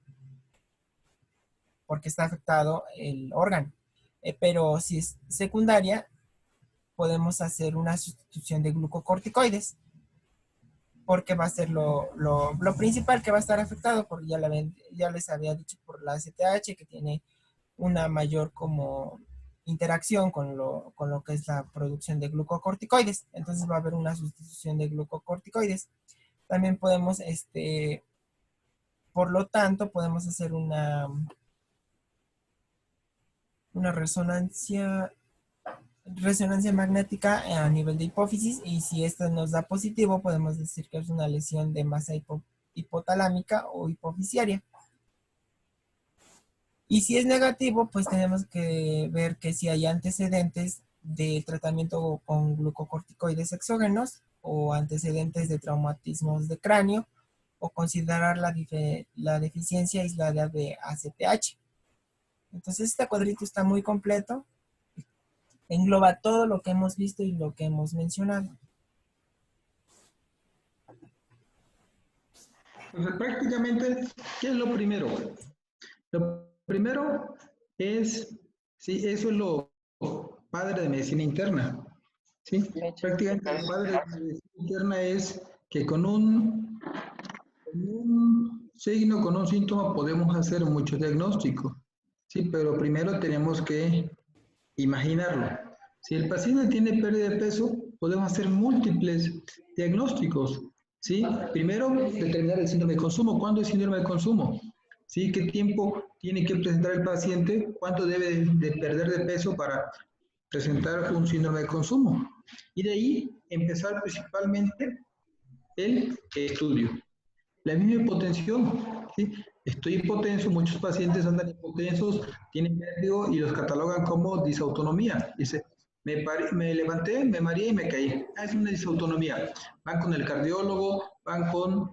D: porque está afectado el órgano. Pero si es secundaria, podemos hacer una sustitución de glucocorticoides, porque va a ser lo principal que va a estar afectado, porque ya les había dicho por la ACTH, que tiene una mayor como interacción con lo que es la producción de glucocorticoides. Entonces va a haber una sustitución de glucocorticoides. También podemos, por lo tanto, podemos hacer una resonancia magnética a nivel de hipófisis, y si esta nos da positivo, podemos decir que es una lesión de masa hipotalámica o hipofisiaria. Y si es negativo, pues tenemos que ver que si hay antecedentes del tratamiento con glucocorticoides exógenos o antecedentes de traumatismos de cráneo o considerar la deficiencia aislada de ACTH. Entonces este cuadrito está muy completo, engloba todo lo que hemos visto y lo que hemos mencionado.
B: Entonces, prácticamente, ¿qué es lo primero? Lo primero es, sí, eso es lo padre de medicina interna. ¿Sí? Prácticamente lo padre de medicina interna es que con un signo, con un síntoma podemos hacer mucho diagnóstico. Sí, pero primero tenemos que imaginarlo. Si el paciente tiene pérdida de peso, podemos hacer múltiples diagnósticos. ¿Sí? Primero, determinar el síndrome de consumo. ¿Cuándo es síndrome de consumo? ¿Sí? ¿Qué tiempo tiene que presentar el paciente? ¿Cuánto debe de perder de peso para presentar un síndrome de consumo? Y de ahí empezar principalmente el estudio. La misma hipotensión, ¿sí? Estoy hipotenso, muchos pacientes andan hipotensos, tienen vértigo y los catalogan como disautonomía. Dice, me levanté, me mareé y me caí. Es una disautonomía. Van con el cardiólogo, van con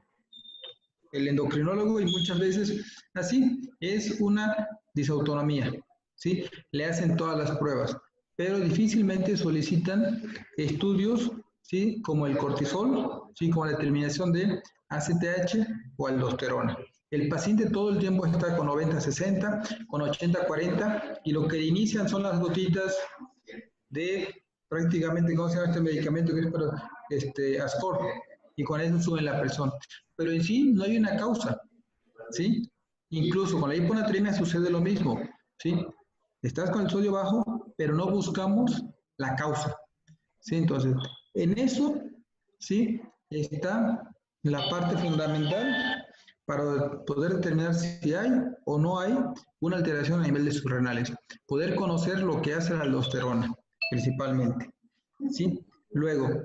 B: el endocrinólogo y muchas veces así es una disautonomía. ¿Sí? Le hacen todas las pruebas, pero difícilmente solicitan estudios, ¿sí? Como el cortisol, ¿sí? Como la determinación de ACTH o aldosterona. El paciente todo el tiempo está con 90-60, con 80-40 y lo que inician son las gotitas de prácticamente, ¿cómo se llama este medicamento que es para Ascor? Y con eso suben la presión. Pero en sí no hay una causa, ¿sí? Incluso con la hiponatremia sucede lo mismo, ¿sí? Estás con el sodio bajo, pero no buscamos la causa, ¿sí? Entonces, en eso, ¿sí? Está la parte fundamental para poder determinar si hay o no hay una alteración a nivel de suprarrenales. Poder conocer lo que hace la aldosterona, principalmente, ¿sí? Luego,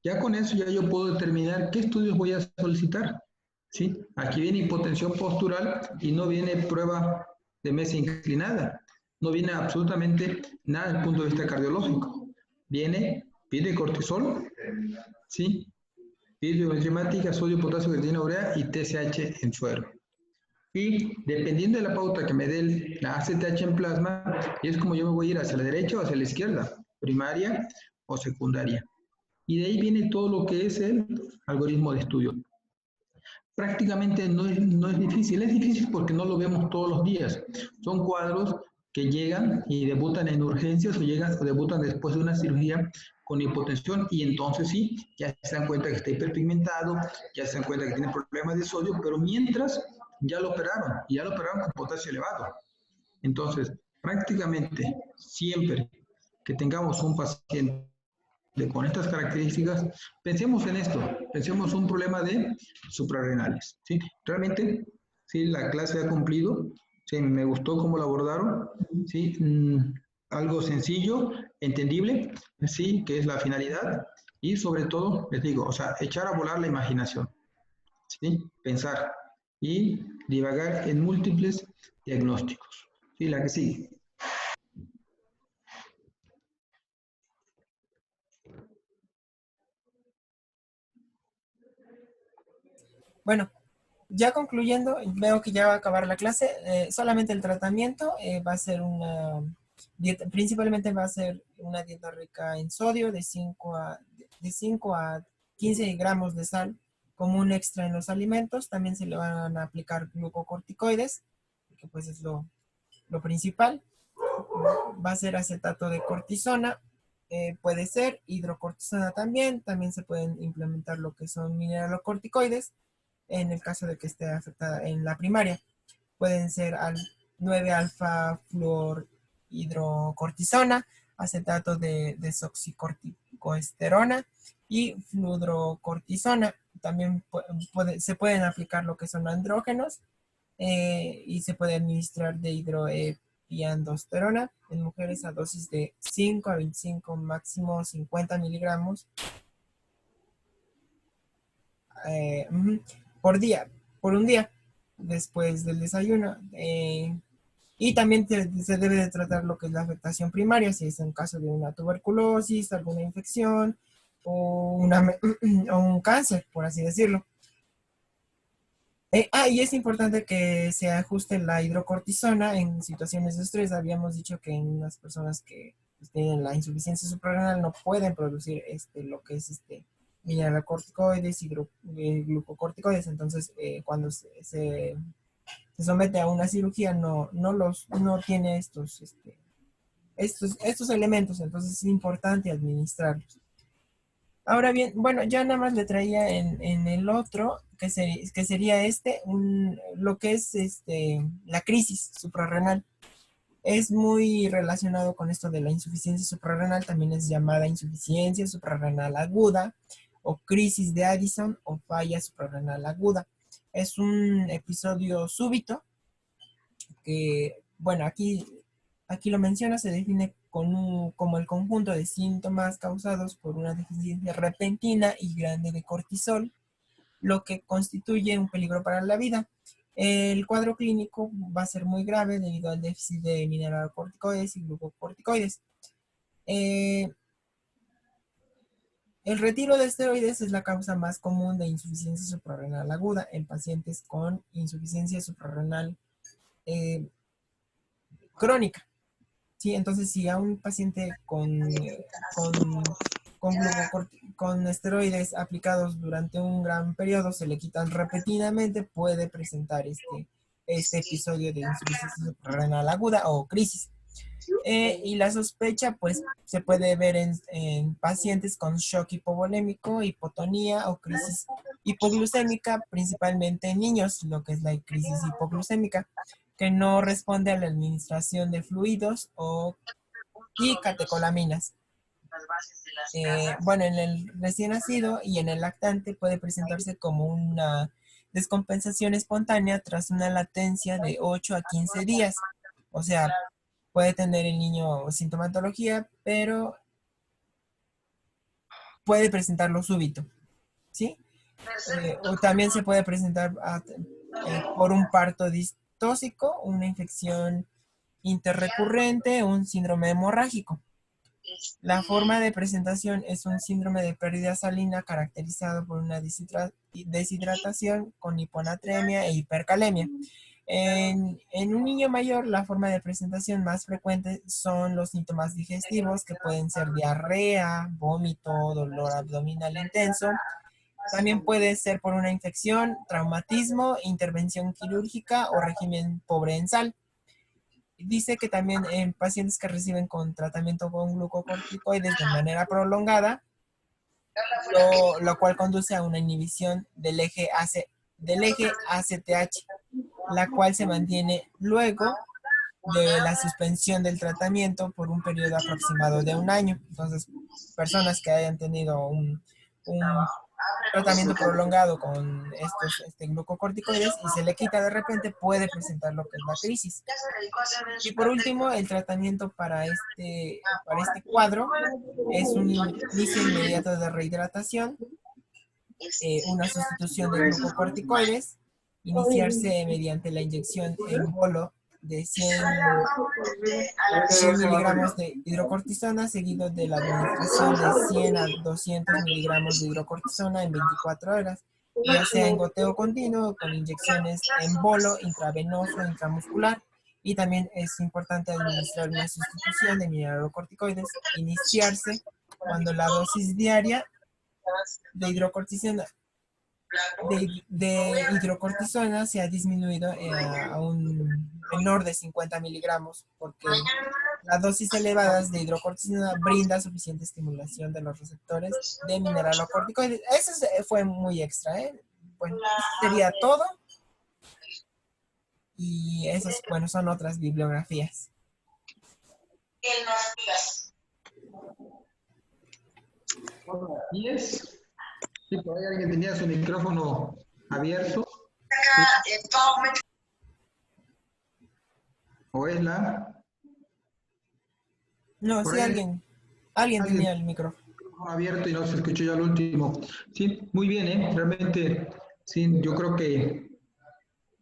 B: ya con eso ya yo puedo determinar qué estudios voy a solicitar, ¿sí? Aquí viene hipotensión postural y no viene prueba de mesa inclinada. No viene absolutamente nada desde el punto de vista cardiológico. Pide cortisol, ¿sí? Pide bioenzimática, sodio, potasio, creatina, urea y TSH en suero. Y dependiendo de la pauta que me dé la ACTH en plasma, es como yo me voy a ir hacia la derecha o hacia la izquierda, primaria o secundaria. Y de ahí viene todo lo que es el algoritmo de estudio. Prácticamente no es difícil porque no lo vemos todos los días. Son cuadros que llegan y debutan en urgencias o debutan después de una cirugía con hipotensión y entonces sí, ya se dan cuenta que está hiperpigmentado, ya se dan cuenta que tiene problemas de sodio, pero mientras ya lo operaron y ya lo operaron con potasio elevado. Entonces, prácticamente siempre que tengamos un paciente con estas características, pensemos en esto, pensemos un problema de suprarrenales. ¿Sí? Realmente, sí, la clase ha cumplido, sí, me gustó cómo lo abordaron, ¿sí? Algo sencillo, entendible, sí, que es la finalidad, y sobre todo, les digo, o sea, echar a volar la imaginación, ¿sí? Pensar y divagar en múltiples diagnósticos. ¿Sí? La que sigue.
D: Bueno, ya concluyendo, veo que ya va a acabar la clase. Solamente el tratamiento va a ser una dieta, principalmente va a ser una dieta rica en sodio de 5 a 15 gramos de sal como un extra en los alimentos. También se le van a aplicar glucocorticoides, que pues es lo principal. Va a ser acetato de cortisona, puede ser hidrocortisona también se pueden implementar lo que son mineralocorticoides en el caso de que esté afectada en la primaria. Pueden ser 9-alfa fluorhidrocortisona, acetato de desoxicorticoesterona y fludrocortisona. También se pueden aplicar lo que son andrógenos y se puede administrar de hidroepiandrosterona en mujeres a dosis de 5 a 25, máximo 50 miligramos por día, por un día, después del desayuno. Y también se debe de tratar lo que es la afectación primaria, si es en caso de una tuberculosis, alguna infección o, o un cáncer, por así decirlo. Y es importante que se ajuste la hidrocortisona en situaciones de estrés. Habíamos dicho que en las personas que pues, tienen la insuficiencia suprarrenal no pueden producir lo que es mineralocorticoides y glucocorticoides. Entonces, cuando se somete a una cirugía no tiene estos elementos. Entonces es importante administrarlos. Ahora bien, bueno, ya nada más le traía en el otro, que sería lo que es la crisis suprarrenal. Es muy relacionado con esto de la insuficiencia suprarrenal, también es llamada insuficiencia suprarrenal aguda, o crisis de Addison, o falla suprarrenal aguda. Es un episodio súbito, que, bueno, aquí lo menciona, se define como el conjunto de síntomas causados por una deficiencia repentina y grande de cortisol, lo que constituye un peligro para la vida. El cuadro clínico va a ser muy grave debido al déficit de mineralocorticoides y glucocorticoides. El retiro de esteroides es la causa más común de insuficiencia suprarrenal aguda en pacientes con insuficiencia suprarrenal crónica. ¿Sí? Entonces, si a un paciente con esteroides aplicados durante un gran periodo se le quitan repentinamente, puede presentar este episodio de insuficiencia suprarrenal aguda o crisis. Y la sospecha, pues, se puede ver en pacientes con shock hipovolémico, hipotonía o crisis hipoglucémica, principalmente en niños, lo que es la crisis hipoglucémica, que no responde a la administración de fluidos y catecolaminas. Bueno, en el recién nacido y en el lactante puede presentarse como una descompensación espontánea tras una latencia de 8 a 15 días. O sea, puede tener el niño sintomatología, pero puede presentarlo súbito, ¿sí? O también se puede presentar por un parto distóxico, una infección interrecurrente, un síndrome hemorrágico. La forma de presentación es un síndrome de pérdida salina caracterizado por una deshidratación con hiponatremia e hipercalemia. En un niño mayor, la forma de presentación más frecuente son los síntomas digestivos, que pueden ser diarrea, vómito, dolor abdominal intenso. También puede ser por una infección, traumatismo, intervención quirúrgica o régimen pobre en sal. Dice que también en pacientes que reciben con tratamiento con glucocorticoides de manera prolongada, lo cual conduce a una inhibición del eje ACTH, la cual se mantiene luego de la suspensión del tratamiento por un periodo aproximado de un año. Entonces, personas que hayan tenido un tratamiento prolongado con estos glucocorticoides y se le quita de repente, puede presentar lo que es la crisis. Y por último, el tratamiento para este cuadro es un inicio inmediato de rehidratación, una sustitución de glucocorticoides, iniciarse mediante la inyección en bolo de 100 miligramos de hidrocortisona, seguido de la administración de 100 a 200 miligramos de hidrocortisona en 24 horas, ya sea en goteo continuo o con inyecciones en bolo intravenoso o intramuscular. Y también es importante administrar una sustitución de mineralocorticoides, iniciarse cuando la dosis diaria de hidrocortisona se ha disminuido a un menor de 50 miligramos, porque las dosis elevadas de hidrocortisona brinda suficiente estimulación de los receptores de mineralocorticoides. Eso fue muy extra, ¿eh? Bueno, sería todo. Y esas, bueno, son otras bibliografías.
B: Así es. Sí, por ahí alguien tenía su micrófono abierto. ¿O es la?
D: No,
B: Por
D: sí,
B: ahí
D: alguien tenía el micrófono
B: abierto y no se escuchó ya el último. Sí, muy bien, ¿eh? Realmente, sí, yo creo que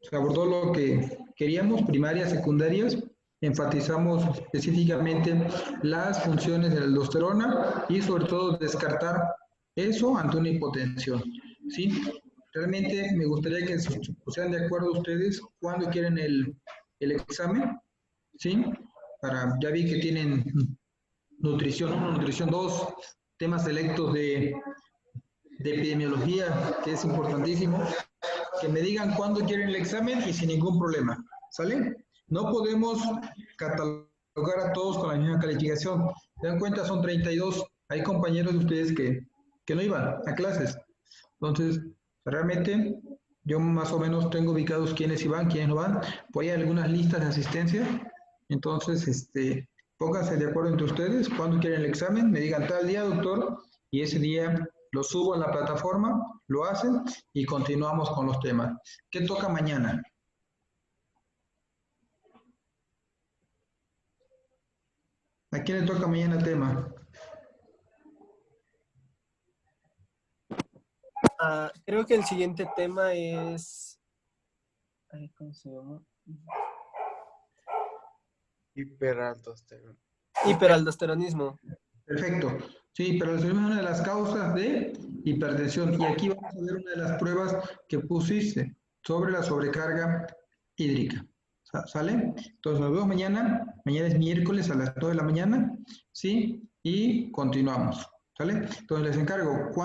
B: se abordó lo que queríamos primarias, secundarias, enfatizamos específicamente las funciones de la aldosterona y sobre todo descartar eso ante una hipotensión, ¿sí? Realmente me gustaría que se pusieran de acuerdo ustedes cuándo quieren el examen, ¿sí? Ya vi que tienen nutrición 1, nutrición 2, temas selectos de epidemiología, que es importantísimo, que me digan cuándo quieren el examen y sin ningún problema, ¿sale? No podemos catalogar a todos con la misma calificación. ¿Se dan cuenta? Son 32. Hay compañeros de ustedes que no iban a clases. Entonces, realmente, yo más o menos tengo ubicados quiénes iban, quiénes no van. Voy a algunas listas de asistencia. Entonces, pónganse de acuerdo entre ustedes. Cuándo quieren el examen, me digan tal día, doctor, y ese día lo subo a la plataforma, lo hacen y continuamos con los temas. ¿Qué toca mañana? ¿A quién le toca mañana el tema?
H: Creo que el siguiente tema es... ¿Cómo se llama? Hiperaldosteronismo.
B: Perfecto. Sí, pero es una de las causas de hipertensión. Y aquí vamos a ver una de las pruebas que pusiste sobre la sobrecarga hídrica. ¿Sale? Entonces nos vemos mañana. Mañana es miércoles a las 2 de la mañana. ¿Sí? Y continuamos. ¿Sale? Entonces les encargo.